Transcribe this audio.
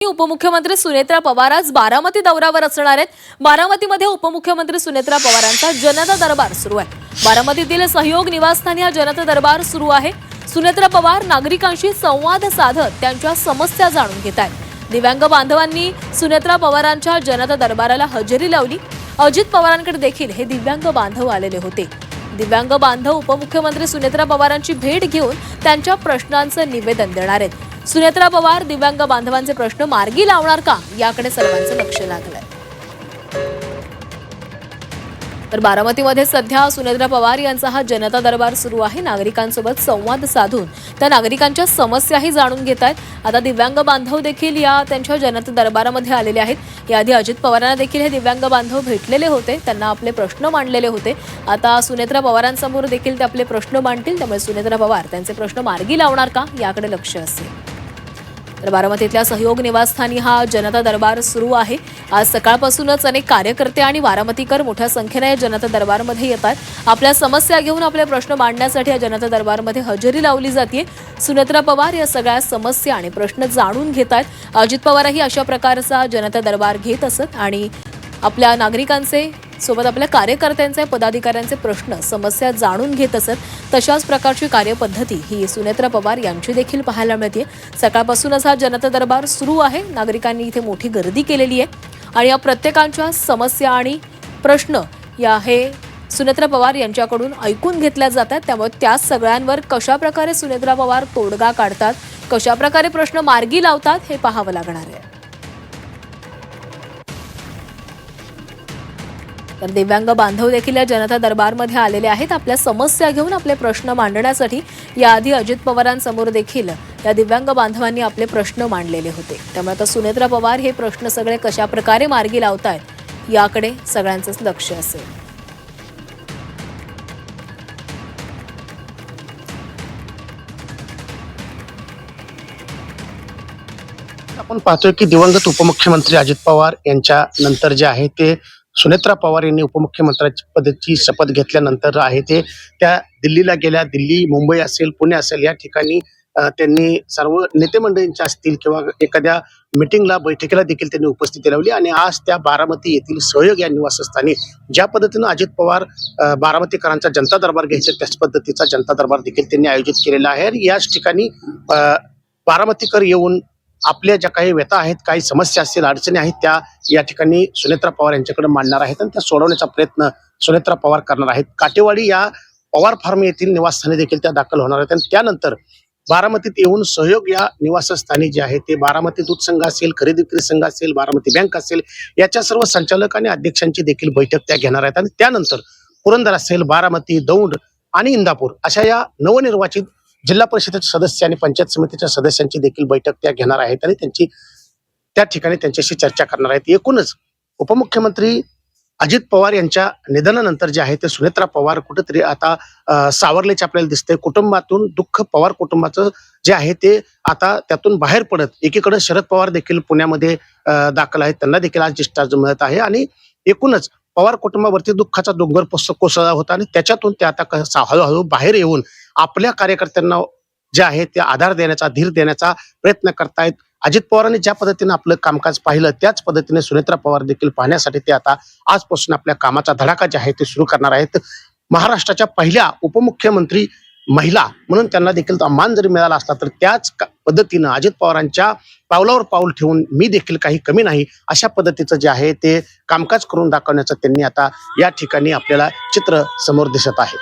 उपमुख्यमंत्री सुनेत्रा पवार आज बारामती दौऱ्यावर असणार आहेत। बारामतीमध्ये उपमुख्यमंत्री सुनेत्रा पवारांचा जनता दरबार सुरू आहे। बारामतीतील सहयोग निवासस्थानी हा जनता दरबार सुरू आहे। सुनेत्रा पवार नागरिकांशी संवाद साधत त्यांच्या समस्या जाणून घेत आहेत। दिव्यांग बांधवांनी सुनेत्रा पवारांच्या जनता दरबाराला हजेरी लावली। अजित पवारांकडे देखील हे दिव्यांग बांधव आलेले होते। दिव्यांग बांधव उपमुख्यमंत्री सुनेत्रा पवारांची भेट घेऊन त्यांच्या प्रश्नांचं निवेदन देणार आहेत। सुनेत्रा पवार दिव्यांग बांधवांचे प्रश्न मार्गी लावणार का याकडे सर्वांचं लक्ष लागलंय। तर बारामतीमध्ये सध्या सुनेत्रा पवार यांचा हा जनता दरबार सुरू आहे। नागरिकांसोबत संवाद साधून त्या नागरिकांच्या समस्याही जाणून घेत आहेत। आता दिव्यांग बांधव देखील या त्यांच्या जनता दरबारामध्ये आलेले आहेत। याआधी अजित पवारांना देखील हे दिव्यांग बांधव भेटलेले होते, त्यांना आपले प्रश्न मांडलेले होते। आता सुनेत्रा पवारांसमोर देखील ते आपले प्रश्न मांडतील, त्यामुळे सुनेत्रा पवार त्यांचे प्रश्न मार्गी लावणार का याकडे लक्ष असेल। तर बारामतीतल्या सहयोग निवासस्थानी हा जनता दरबार सुरू आहे। आज सकाळपासूनच अनेक कार्यकर्ते आणि बारामतीकर मोठ्या संख्येने या जनता दरबारमध्ये येतात। आपल्या समस्या घेऊन आपले प्रश्न मांडण्यासाठी या जनता दरबारमध्ये हजेरी लावली जाते। सुनेत्रा पवार या सगळ्या समस्या आणि प्रश्न जाणून घेत आहेत। अजित पवारही अशा प्रकारचा जनता दरबार घेत असत आणि आपल्या नागरिकांचे सोबत आपल्या कार्यकर्त्यांचे पदाधिकाऱ्यांचे प्रश्न समस्या जाणून घेत असत। तशाच प्रकारची कार्यपद्धती ही सुनेत्रा पवार यांची देखील पाहायला मिळते। सकाळपासूनच हा जनता दरबार सुरू आहे। नागरिकांनी इथे मोठी गर्दी केलेली आहे आणि या प्रत्येकांच्या समस्या आणि प्रश्न या हे सुनेत्रा पवार यांच्याकडून ऐकून घेतल्या जातात। त्यामुळे त्या सगळ्यांवर कशा प्रकारे सुनेत्रा पवार तोडगा काढतात, कशा प्रकारे प्रश्न मार्गी लावतात हे पाहावं लागणार आहे। तर दिव्यांग बांधव देखील या जनता दरबारमध्ये आलेले आहेत। आपल्या समस्या घेऊन आपले प्रश्न मांडण्यासाठी याआधी अजित पवारांसमोर देखील या दिव्यांग बांधवांनी आपले प्रश्न मांडलेले होते। त्यामुळे आता सुनेत्रा पवार हे प्रश्न सगळे कशा प्रकारे मार्गी लावतायत याकडे सगळ्यांचंच लक्ष असेल। आपण पाहतोय की दिवंगत उपमुख्यमंत्री अजित पवार यांच्या नंतर जे आहे ते सुनेत्रा पवार यांनी उपमुख्यमंत्र्याची पदाची शपथ घेतल्यानंतर आहे ते त्या दिल्लीला गेल्या। दिल्ली, मुंबई असेल, पुणे असेल या ठिकाणी त्यांनी सर्व नेते मंडळींच्या असतील किंवा एखाद्या मिटिंगला, बैठकीला देखील त्यांनी उपस्थिती लावली आणि आज त्या बारामती येथील सहयोग या निवासस्थानी ज्या पद्धतीनं अजित पवार बारामतीकरांचा जनता दरबार घ्यायचा त्याच पद्धतीचा जनता दरबार देखील त्यांनी आयोजित केलेला आहे। याच ठिकाणी बारामतीकर येऊन आपल्या ज्या काही व्यथा आहेत, काही समस्या असतील, अडचणी आहेत त्या या ठिकाणी सुनेत्रा पवार यांच्याकडे मांडणार आहेत आणि त्या सोडवण्याचा प्रयत्न सुनेत्रा पवार करणार आहेत। काटेवाडी या पवार फार्म येथील निवासस्थानी देखील त्या दाखल होणार आहेत आणि त्यानंतर बारामतीत येऊन सहयोग या निवासस्थानी जे आहे ते बारामती दूध संघ असेल, खरेदी विक्री संघ असेल, बारामती बँक असेल याच्या सर्व संचालक आणि अध्यक्षांची देखील बैठक त्या घेणार आहेत आणि त्यानंतर पुरंदर असेल, बारामती, दौंड आणि इंदापूर अशा या नवनिर्वाचित जिल्हा परिषदेचे सदस्य आणि पंचायत समितीच्या सदस्यांची देखील बैठक त्या घेणार आहेत आणि त्यांची त्या ठिकाणी त्यांच्याशी चर्चा करणार आहेत। एकूणच उपमुख्यमंत्री अजित पवार यांच्या निधनानंतर जे आहे ते सुनेत्रा पवार कुठेतरी आता सावरल्याचे आपल्याला दिसते। कुटुंबातून दुःख पवार कुटुंबाचं जे आहे ते आता त्यातून बाहेर पडत एकीकडे शरद पवार देखील पुण्यामध्ये दाखल आहेत, त्यांना देखील आज डिस्चार्ज मिळत आहे आणि एकूणच पवार कुटुंबावरती दुःखाचा डोंगर कोसळला होता आणि त्याच्यातून ते आता हळूहळू बाहेर येऊन आपल्या कार्यकर्त्यांना जे आहे ते आधार देण्याचा, धीर देण्याचा प्रयत्न करतायत। अजित पवारांनी ज्या पद्धतीने आपलं कामकाज पाहिलं त्याच पद्धतीने सुनेत्रा पवार देखील पाहण्यासाठी ते आता आजपासून आपल्या कामाचा धडाका जे आहे ते सुरू करणार आहेत। महाराष्ट्राच्या पहिल्या उपमुख्यमंत्री महिला म्हणून त्यांना देखील मान जरी मिळाला असला तर त्याच पद्धतीनं अजित पवारांच्या पावलावर पाऊल ठेवून मी देखील काही कमी नाही अशा पद्धतीचं जे आहे ते कामकाज करून दाखवण्याचं त्यांनी आता या ठिकाणी आपल्याला चित्र समोर दिसत आहे।